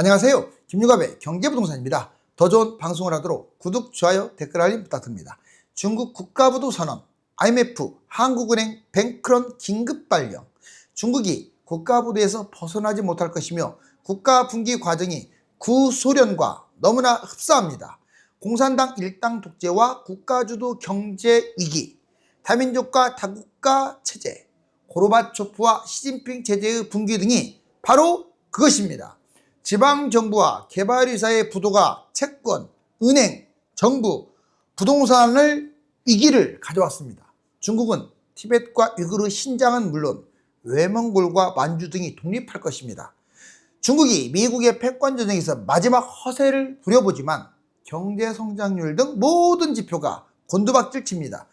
안녕하세요. 김유갑의 경제부동산입니다. 더 좋은 방송을 하도록 구독, 좋아요, 댓글 알림 부탁드립니다. 중국 국가부도 선언, IMF, 한국은행 뱅크런 긴급 발령. 중국이 국가부도에서 벗어나지 못할 것이며 국가 분기 과정이 구소련과 너무나 흡사합니다. 공산당 일당 독재와 국가주도 경제 위기, 다민족과 다국가 체제, 고르바초프와 시진핑 체제의 붕괴 등이 바로 그것입니다. 지방정부와 개발회사의 부도가 채권, 은행, 정부, 부동산을 위기를 가져왔습니다. 중국은 티벳과 위구르, 신장은 물론 외몽골과 만주 등이 독립할 것입니다. 중국이 미국의 패권전쟁에서 마지막 허세를 부려보지만 경제성장률 등 모든 지표가 곤두박질 칩니다.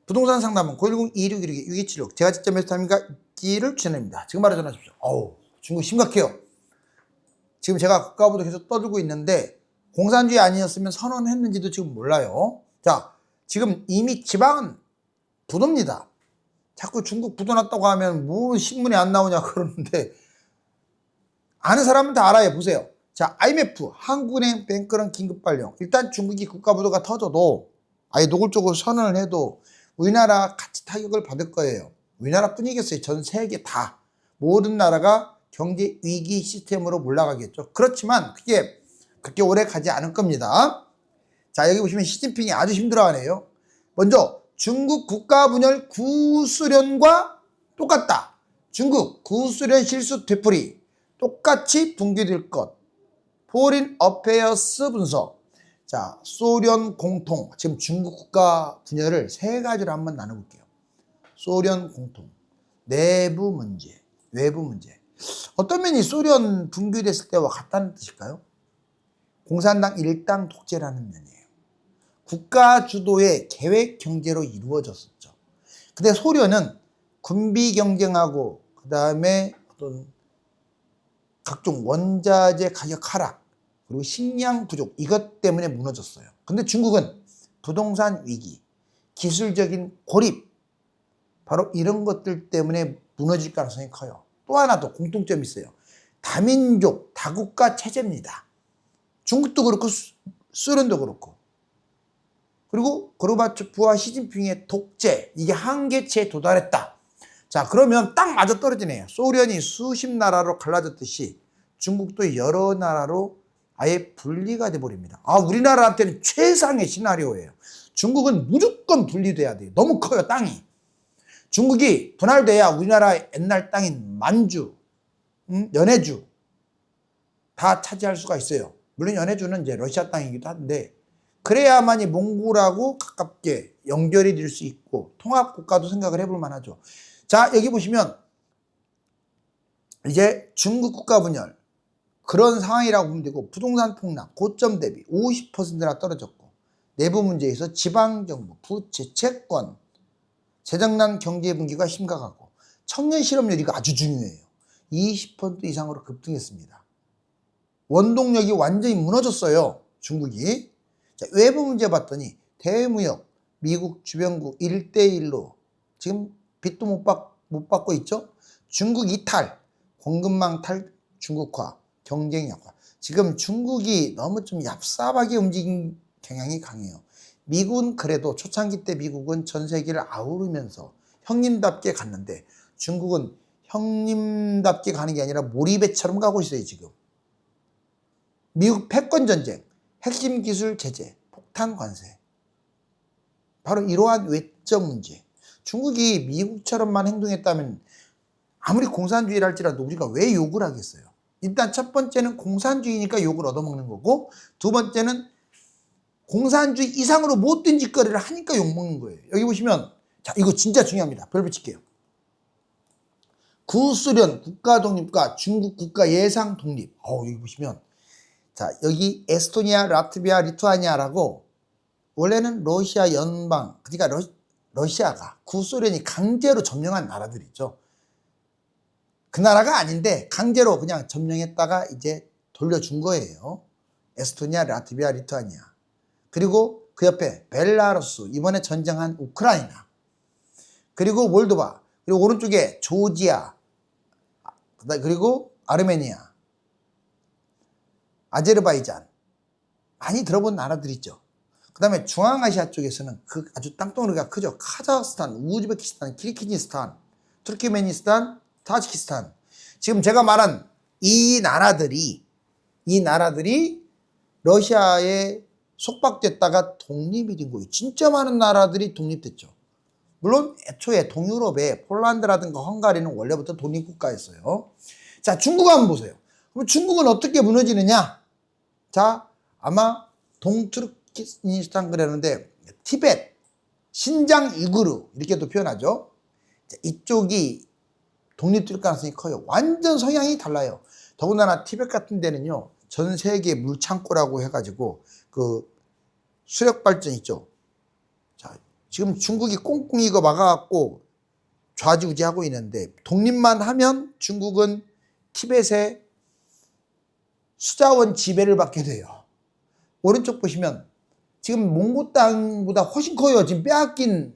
부동산 상담은 010-2616-6276 제가 직접 메시지함과 기를 추천합니다. 지금 바로 전화 주십시오. 중국 심각해요. 지금 제가 국가부도 계속 떠들고 있는데 공산주의 아니었으면 선언했는지도 지금 몰라요. 자, 지금 이미 지방은 부도입니다. 자꾸 중국 부도 났다고 하면 뭐 신문에 안 나오냐 그러는데 아는 사람은 다 알아요. 보세요. 자, IMF, 한국은행 뱅크런 긴급 발령. 일단 중국이 국가부도가 터져도 아예 노골적으로 선언을 해도 우리나라 같이 타격을 받을 거예요. 우리나라뿐이겠어요. 전 세계 다 모든 나라가 경제 위기 시스템으로 몰락하겠죠. 그렇지만 그게 그렇게 오래 가지 않을 겁니다. 자, 여기 보시면 시진핑이 아주 힘들어하네요. 먼저 중국 국가 분열 구소련과 똑같다. 중국 구소련 실수 되풀이 똑같이 붕괴될 것. 포린 어페어스 분석. 자, 소련 공통. 지금 중국 국가 분열을 세 가지로 한번 나눠볼게요. 소련 공통, 내부 문제, 외부 문제. 어떤 면이 소련 붕괴됐을 때와 같다는 뜻일까요? 공산당 일당 독재라는 면이에요. 국가 주도의 계획 경제로 이루어졌었죠. 근데 소련은 군비 경쟁하고 그 다음에 어떤 각종 원자재 가격 하락 그리고 식량 부족 이것 때문에 무너졌어요. 근데 중국은 부동산 위기, 기술적인 고립 바로 이런 것들 때문에 무너질 가능성이 커요. 또 하나 더 공통점이 있어요. 다민족, 다국가 체제입니다. 중국도 그렇고 소련도 그렇고. 그리고 고르바초프와 시진핑의 독재, 이게 한계치에 도달했다. 자, 그러면 딱 맞아떨어지네요. 소련이 수십 나라로 갈라졌듯이 중국도 여러 나라로 아예 분리가 돼버립니다. 우리나라한테는 최상의 시나리오예요. 중국은 무조건 분리돼야 돼요. 너무 커요, 땅이. 중국이 분할돼야 우리나라 옛날 땅인 만주, 연해주 다 차지할 수가 있어요. 물론 연해주는 이제 러시아 땅이기도 한데 그래야만이 몽골하고 가깝게 연결이 될 수 있고 통합국가도 생각을 해볼 만하죠. 자, 여기 보시면 이제 중국 국가 분열 그런 상황이라고 보면 되고 부동산 폭락 고점 대비 50%나 떨어졌고 내부 문제에서 지방정부, 부채, 채권 재정난 경제 분기가 심각하고 청년 실업률이 아주 중요해요. 20% 이상으로 급등했습니다. 원동력이 완전히 무너졌어요. 중국이. 자, 외부 문제 봤더니 대무역, 미국 주변국 1대1로 지금 빚도 못 받고 있죠. 중국 이탈, 공급망 중국화, 경쟁 약화. 지금 중국이 너무 좀 얍삽하게 움직인 경향이 강해요. 미국은 그래도 초창기 때 미국은 전 세계를 아우르면서 형님답게 갔는데 중국은 형님답게 가는 게 아니라 몰입배처럼 가고 있어요. 지금 미국 패권전쟁, 핵심 기술 제재, 폭탄 관세 바로 이러한 외적 문제. 중국이 미국처럼만 행동했다면 아무리 공산주의를 할지라도 우리가 왜 욕을 하겠어요. 일단 첫 번째는 공산주의니까 욕을 얻어먹는 거고 두 번째는 공산주의 이상으로 못된 짓거리를 하니까 욕먹는 거예요. 여기 보시면 자, 이거 진짜 중요합니다. 별 붙일게요. 구소련 국가 독립과 중국 국가 예상 독립. 여기 보시면 자, 여기 에스토니아, 라트비아, 리투아니아라고 원래는 러시아 연방 그러니까 러시아가 구소련이 강제로 점령한 나라들이죠. 그 나라가 아닌데 강제로 그냥 점령했다가 이제 돌려준 거예요. 에스토니아, 라트비아, 리투아니아. 그리고 그 옆에 벨라루스, 이번에 전쟁한 우크라이나, 그리고 몰도바, 그리고 오른쪽에 조지아, 그리고 아르메니아, 아제르바이잔 많이 들어본 나라들 있죠. 그 다음에 중앙아시아 쪽에서는 그 아주 땅덩어리가 크죠. 카자흐스탄, 우즈베키스탄, 키르기즈스탄, 투르크메니스탄, 타지키스탄. 지금 제가 말한 이 나라들이 러시아에 속박됐다가 독립이 된 거예요. 진짜 많은 나라들이 독립됐죠. 물론 애초에 동유럽의 폴란드라든가 헝가리는 원래부터 독립국가였어요. 자, 중국 한번 보세요. 그럼 중국은 어떻게 무너지느냐? 자, 아마 동투르키스탄 그러는데 티벳, 신장 우이구르 이렇게도 표현하죠. 자, 이쪽이 독립될 가능성이 커요. 완전 성향이 달라요. 더군다나 티벳 같은 데는요, 전 세계 물창고라고 해가지고 그 수력 발전 있죠. 자, 지금 중국이 꽁꽁 이거 막아갖고 좌지우지하고 있는데 독립만 하면 중국은 티벳의 수자원 지배를 받게 돼요. 오른쪽 보시면 지금 몽고 땅보다 훨씬 커요. 지금 빼앗긴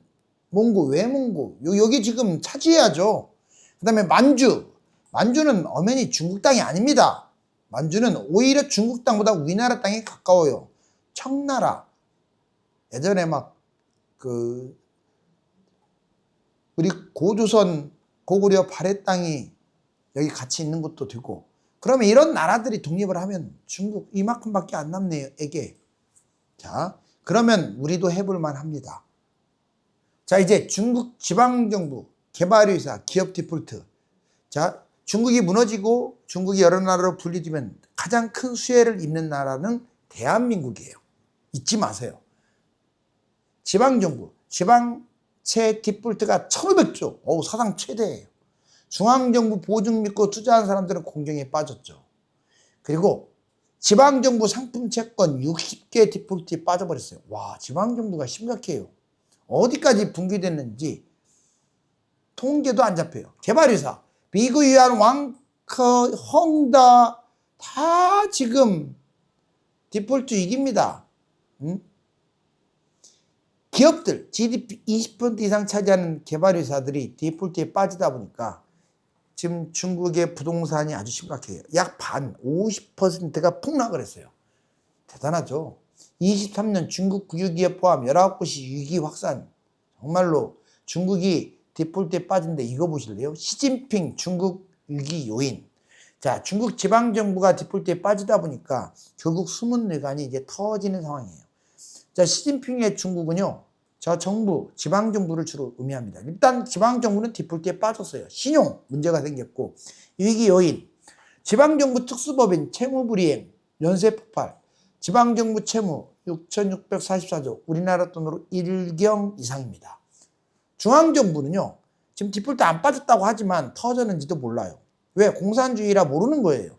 몽고, 외몽고 여기 지금 차지해야죠. 그 다음에 만주는 엄연히 중국 땅이 아닙니다. 만주는 오히려 중국 땅보다 우리나라 땅에 가까워요. 청나라 예전에 우리 고조선 고구려 발해 땅이 여기 같이 있는 것도 되고, 그러면 이런 나라들이 독립을 하면 중국 이만큼밖에 안 남네요, 에게. 자, 그러면 우리도 해볼만 합니다. 자, 이제 중국 지방정부, 개발회사, 기업 디폴트. 자, 중국이 무너지고 중국이 여러 나라로 분리되면 가장 큰 수혜를 입는 나라는 대한민국이에요. 잊지 마세요. 지방정부, 지방채 디폴트가 1500조, 사상 최대예요. 중앙정부 보증 믿고 투자한 사람들은 공경에 빠졌죠. 그리고 지방정부 상품 채권 60개 디폴트에 빠져버렸어요. 와, 지방정부가 심각해요. 어디까지 붕괴됐는지 통계도 안 잡혀요. 개발회사, 비구이안, 왕커, 헝다 다 지금 디폴트 위기입니다. 기업들, GDP 20% 이상 차지하는 개발회사들이 디폴트에 빠지다 보니까 지금 중국의 부동산이 아주 심각해요. 약 반, 50%가 폭락을 했어요. 대단하죠. 23년 중국 국유기업 포함 19곳이 위기 확산. 정말로 중국이 디폴트에 빠진데 이거 보실래요? 시진핑 중국 위기 요인. 자, 중국 지방정부가 디폴트에 빠지다 보니까 결국 숨은 뇌관이 이제 터지는 상황이에요. 자, 시진핑의 중국은요, 저 정부, 지방정부를 주로 의미합니다. 일단 지방정부는 디폴트에 빠졌어요. 신용 문제가 생겼고, 위기 요인, 지방정부 특수법인 채무불이행, 연쇄 폭발, 지방정부 채무 6,644조, 우리나라 돈으로 1경 이상입니다. 중앙정부는요, 지금 디폴트 안 빠졌다고 하지만 터졌는지도 몰라요. 왜? 공산주의라 모르는 거예요.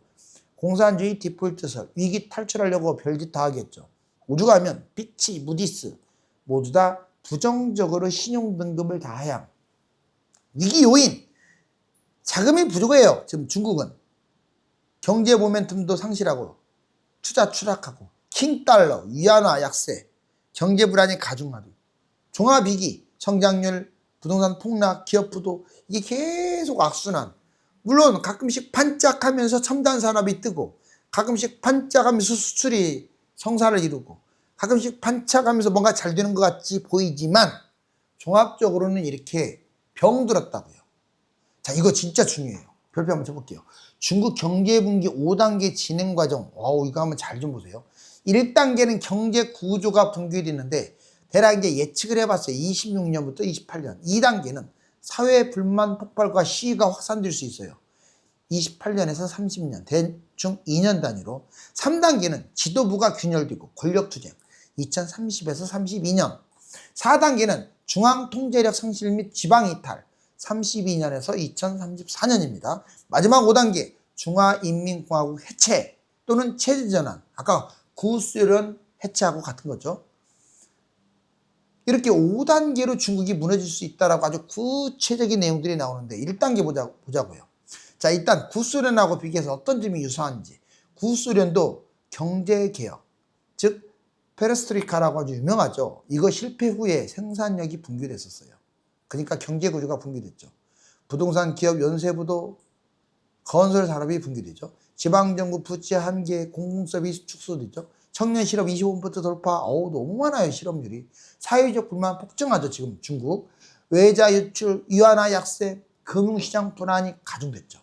공산주의 디폴트설, 위기 탈출하려고 별짓 다 하겠죠. 오죽하면 피치, 무디스 모두 다 부정적으로 신용등급을 다 하향. 위기 요인, 자금이 부족해요. 지금 중국은 경제 모멘텀도 상실하고 투자 추락하고 킹달러, 위안화 약세, 경제 불안이 가중하고 종합위기, 성장률, 부동산 폭락, 기업 부도, 이게 계속 악순환. 물론 가끔씩 반짝하면서 첨단 산업이 뜨고, 가끔씩 반짝하면서 수출이 성사를 이루고, 가끔씩 반짝하면서 뭔가 잘 되는 것 같이 보이지만 종합적으로는 이렇게 병들었다고요. 자, 이거 진짜 중요해요. 별표 한번 쳐볼게요. 중국 경제분기 5단계 진행 과정. 이거 한번 잘 좀 보세요. 1단계는 경제 구조가 붕괴됐는데 대략 이제 예측을 해봤어요. 26년부터 28년. 2단계는 사회 불만 폭발과 시위가 확산될 수 있어요. 28년에서 30년, 대충 2년 단위로. 3단계는 지도부가 균열되고 권력투쟁, 2030에서 32년. 4단계는 중앙통제력 상실 및 지방이탈, 32년에서 2034년입니다. 마지막 5단계, 중화인민공화국 해체 또는 체제전환. 아까 구소련 해체하고 같은 거죠. 이렇게 5단계로 중국이 무너질 수 있다라고 아주 구체적인 내용들이 나오는데 1단계 보자고요. 자, 일단 구소련하고 비교해서 어떤 점이 유사한지. 구소련도 경제개혁, 즉 페레스트로이카라고 아주 유명하죠. 이거 실패 후에 생산력이 붕괴됐었어요. 그러니까 경제구조가 붕괴됐죠. 부동산 기업 연쇄부도 건설 산업이 붕괴되죠. 지방정부 부채 한계, 공공서비스 축소도 있죠. 청년 실업 25% 돌파. 너무 많아요, 실업률이. 사회적 불만 폭증하죠, 지금 중국. 외자 유출, 위안화 약세, 금융시장 불안이 가중됐죠.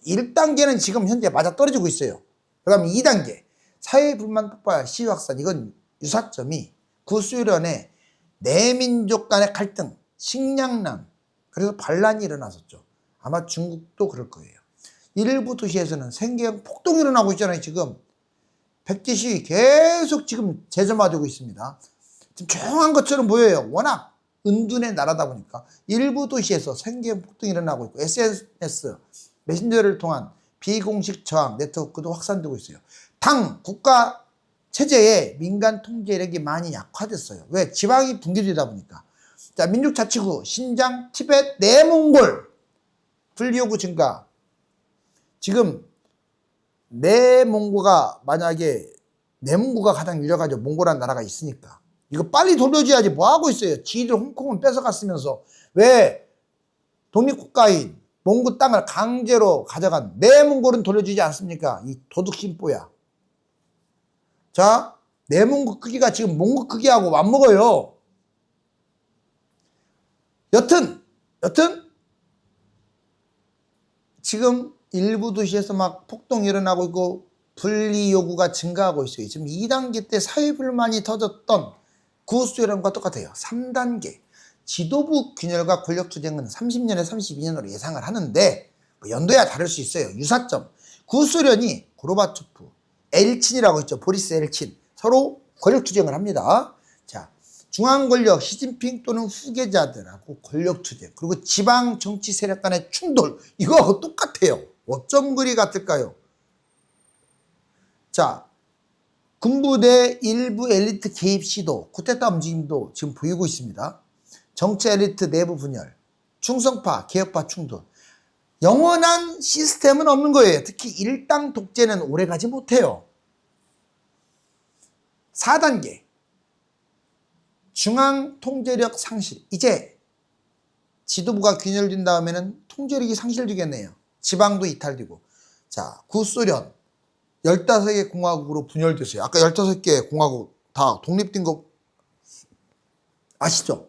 1단계는 지금 현재 맞아떨어지고 있어요. 그 다음 2단계, 사회 불만 폭발, 시위 확산. 이건 유사점이 구수련의 내민족 간의 갈등, 식량난, 그래서 반란이 일어났었죠. 아마 중국도 그럴 거예요. 일부 도시에서는 생계형 폭동이 일어나고 있잖아요, 지금. 백제 시위 계속 지금 재점화되고 있습니다. 지금 조용한 것처럼 보여요. 워낙 은둔의 나라다 보니까. 일부 도시에서 생계형 폭동이 일어나고 있고, SNS, 메신저를 통한 비공식 저항 네트워크도 확산되고 있어요. 당, 국가 체제에 민간 통제력이 많이 약화됐어요. 왜? 지방이 붕괴되다 보니까. 자, 민족자치구, 신장, 티베트, 내몽골, 분리요구 증가. 지금 내몽고가 만약에 내몽고가 가장 유력하죠. 몽골한 나라가 있으니까. 이거 빨리 돌려줘야지. 뭐 하고 있어요? 지들 홍콩은 뺏어갔으면서 왜 독립국가인 몽고 땅을 강제로 가져간 내몽골은 돌려주지 않습니까? 이 도둑심보야. 자, 내몽고 크기가 지금 몽고 크기하고 맞먹어요. 여튼 지금 일부 도시에서 막 폭동이 일어나고 있고 분리 요구가 증가하고 있어요. 지금 2단계 때 사회불만이 터졌던 구수련과 똑같아요. 3단계 지도부 균열과 권력투쟁은 30년에 32년으로 예상을 하는데 연도야 다를 수 있어요. 유사점 구수련이 고르바초프, 엘친이라고 있죠. 보리스 엘친 서로 권력투쟁을 합니다. 자, 중앙권력 시진핑 또는 후계자들하고 권력투쟁, 그리고 지방 정치 세력 간의 충돌, 이거하고 똑같아요. 어쩜 그리 같을까요? 자, 군부대 일부 엘리트 개입 시도, 쿠데타 움직임도 지금 보이고 있습니다. 정치 엘리트 내부 분열, 충성파, 개혁파 충돌. 영원한 시스템은 없는 거예요. 특히 일당 독재는 오래가지 못해요. 4단계 중앙 통제력 상실. 이제 지도부가 균열된 다음에는 통제력이 상실되겠네요. 지방도 이탈되고. 자, 구소련 15개 공화국으로 분열됐어요. 아까 15개 공화국 다 독립된 거 아시죠?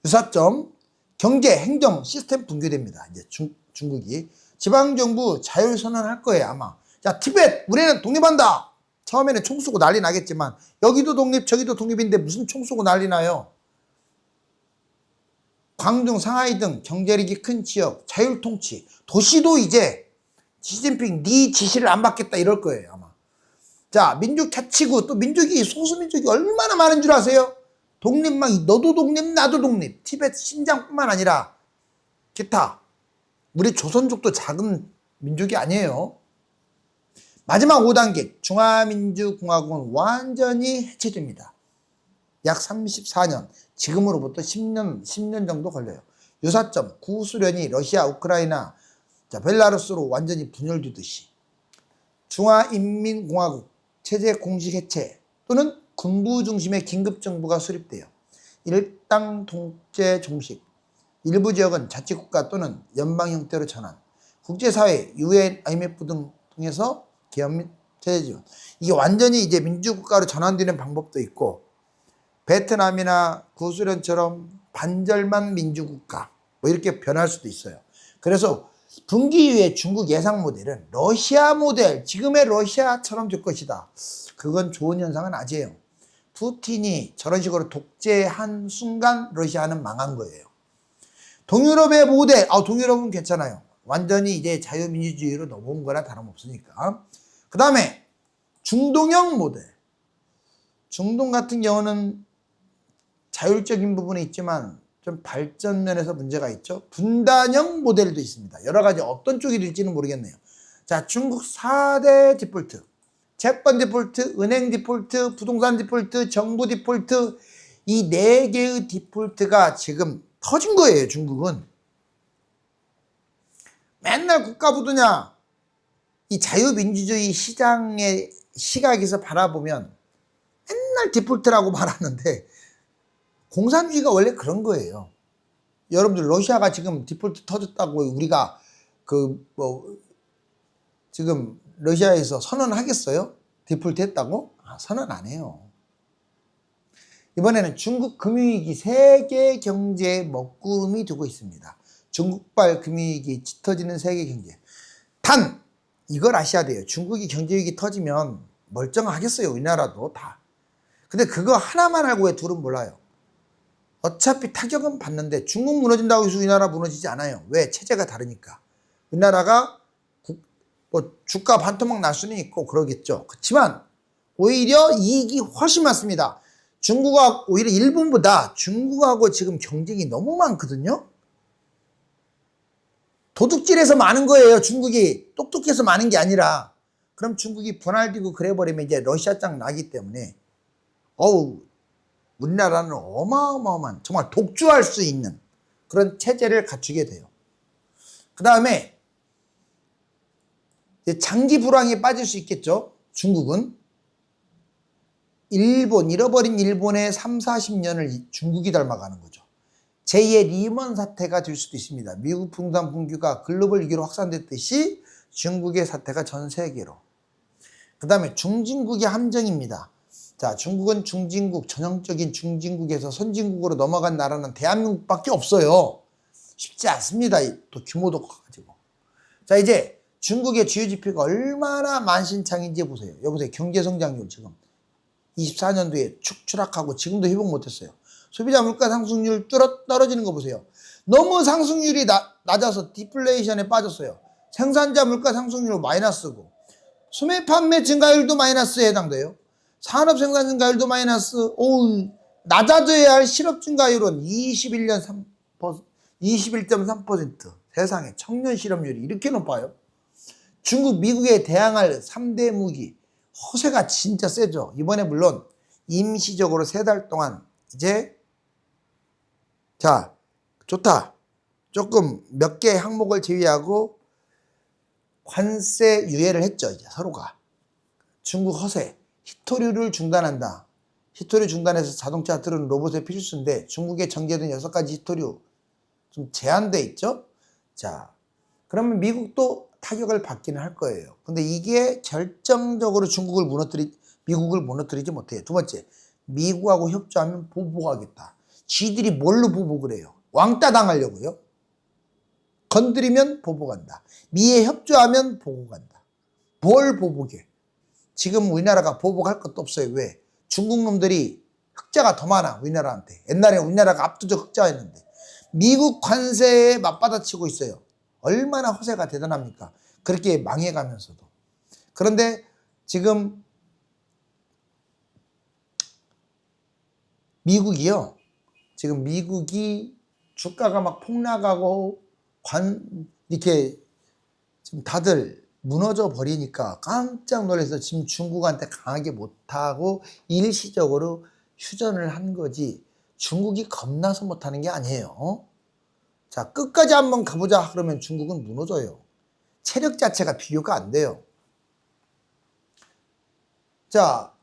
유사점 경제, 행정, 시스템 붕괴됩니다. 이제 중국이 지방정부 자율선언할 거예요, 아마. 자, 티베트 우리는 독립한다. 처음에는 총 쏘고 난리 나겠지만 여기도 독립 저기도 독립인데 무슨 총 쏘고 난리 나요. 광둥, 상하이 등 경제력이 큰 지역 자율통치, 도시도 이제 시진핑 네 지시를 안 받겠다 이럴 거예요, 아마. 자, 민족자치구, 또 민족이 소수민족이 얼마나 많은 줄 아세요? 독립망이 너도 독립 나도 독립. 티베트 신장뿐만 아니라 기타. 우리 조선족도 작은 민족이 아니에요. 마지막 5단계 중화민주공화국은 완전히 해체됩니다. 약 34년, 지금으로부터 10년 정도 걸려요. 유사점 구소련이 러시아, 우크라이나, 자, 벨라루스로 완전히 분열되듯이 중화인민공화국 체제 공식 해체 또는 군부 중심의 긴급정부가 수립돼요. 일당 통제 종식, 일부 지역은 자치국가 또는 연방 형태로 전환, 국제사회, UN, IMF 등 통해서 개헌 및 체제 지원. 이게 완전히 이제 민주국가로 전환되는 방법도 있고, 베트남이나 구소련처럼 반절만 민주국가 뭐 이렇게 변할 수도 있어요. 그래서 분기 이후에 중국 예상 모델은 러시아 모델, 지금의 러시아처럼 될 것이다. 그건 좋은 현상은 아니에요. 푸틴이 저런 식으로 독재한 순간 러시아는 망한 거예요. 동유럽의 모델, 동유럽은 괜찮아요. 완전히 이제 자유민주주의로 넘어온 거나 다름없으니까. 그 다음에 중동형 모델. 중동 같은 경우는 자율적인 부분이 있지만 좀 발전면에서 문제가 있죠. 분단형 모델도 있습니다. 여러 가지 어떤 쪽이 될지는 모르겠네요. 자, 중국 4대 디폴트. 채권 디폴트, 은행 디폴트, 부동산 디폴트, 정부 디폴트, 이 4개의 디폴트가 지금 터진 거예요, 중국은. 맨날 국가 부도냐. 이 자유민주주의 시장의 시각에서 바라보면 맨날 디폴트라고 말하는데 공산주의가 원래 그런 거예요. 여러분들 러시아가 지금 디폴트 터졌다고 우리가 지금 러시아에서 선언하겠어요? 디폴트 했다고? 선언 안 해요. 이번에는 중국 금융위기 세계 경제에 먹구름이 되고 있습니다. 중국발 금융위기 짙어지는 세계 경제. 단 이걸 아셔야 돼요. 중국이 경제위기 터지면 멀쩡하겠어요. 우리나라도 다. 근데 그거 하나만 알고 왜 둘은 몰라요. 어차피 타격은 받는데 중국 무너진다고 해서 우리나라 무너지지 않아요. 왜? 체제가 다르니까. 우리나라가 뭐 주가 반토막 날 수는 있고 그러겠죠. 그렇지만 오히려 이익이 훨씬 많습니다. 중국하고 오히려 일본보다 중국하고 지금 경쟁이 너무 많거든요. 도둑질해서 많은 거예요. 중국이 똑똑해서 많은 게 아니라. 그럼 중국이 분할되고 그래버리면 이제 러시아 짱 나기 때문에 우리나라는 어마어마한 정말 독주할 수 있는 그런 체제를 갖추게 돼요. 그 다음에 장기 불황에 빠질 수 있겠죠. 중국은 잃어버린 일본의 3, 40년을 중국이 닮아가는 거죠. 제2의 리먼 사태가 될 수도 있습니다. 미국 부동산 붕괴가 글로벌 위기로 확산됐듯이 중국의 사태가 전 세계로. 그 다음에 중진국의 함정입니다. 자, 중국은 중진국, 전형적인 중진국에서 선진국으로 넘어간 나라는 대한민국밖에 없어요. 쉽지 않습니다. 또 규모도 커가지고. 자, 이제 중국의 주요 지표가 얼마나 만신창인지 보세요. 여보세요. 경제성장률 지금 24년도에 추락하고 지금도 회복 못했어요. 소비자 물가 상승률 떨어지는 거 보세요. 너무 상승률이 낮아서 디플레이션에 빠졌어요. 생산자 물가 상승률 마이너스고 소매 판매 증가율도 마이너스에 해당돼요. 산업 생산 증가율도 마이너스. 낮아져야 할 실업 증가율은 21.3%. 세상에 청년 실업률이 이렇게 높아요. 중국, 미국에 대항할 3대 무기. 허세가 진짜 세죠. 이번에 물론 임시적으로 3달 동안 이제 자, 좋다. 조금 몇 개 항목을 제외하고 관세 유예를 했죠. 이제 서로가. 중국 허세. 히토류를 중단한다. 히토류 중단해서 자동차 들은 로봇의 필수인데 중국에 전개된 6가지 히토류 좀 제한돼 있죠. 자, 그러면 미국도 타격을 받기는 할 거예요. 근데 이게 결정적으로 미국을 무너뜨리지 못해요. 두 번째, 미국하고 협조하면 보복하겠다. 쥐들이 뭘로 보복을 해요? 왕따 당하려고요. 건드리면 보복한다. 미에 협조하면 보복한다. 뭘 보복해? 지금 우리나라가 보복할 것도 없어요. 왜? 중국 놈들이 흑자가 더 많아. 우리나라한테. 옛날에 우리나라가 압도적 흑자였는데 미국 관세에 맞받아치고 있어요. 얼마나 허세가 대단합니까? 그렇게 망해가면서도. 그런데 지금 미국이 주가가 막 폭락하고 이렇게 지금 다들 무너져 버리니까 깜짝 놀라서 지금 중국한테 강하게 못하고 일시적으로 휴전을 한 거지 중국이 겁나서 못하는 게 아니에요. 자, 끝까지 한번 가보자 그러면 중국은 무너져요. 체력 자체가 비교가 안 돼요. 자,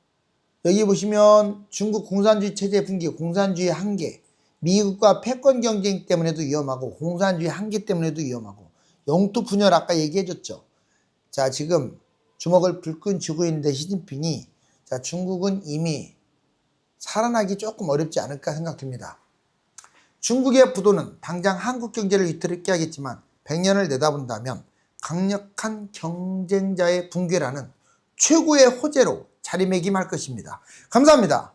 여기 보시면 중국 공산주의 체제 붕괴, 공산주의 한계, 미국과 패권 경쟁 때문에도 위험하고 공산주의 한계 때문에도 위험하고 영토 분열 아까 얘기해줬죠. 자, 지금 주먹을 불끈 쥐고 있는데 시진핑이 자, 중국은 이미 살아나기 조금 어렵지 않을까 생각됩니다. 중국의 부도는 당장 한국 경제를 위태롭게 하겠지만 100년을 내다본다면 강력한 경쟁자의 붕괴라는 최고의 호재로 자리매김할 것입니다. 감사합니다.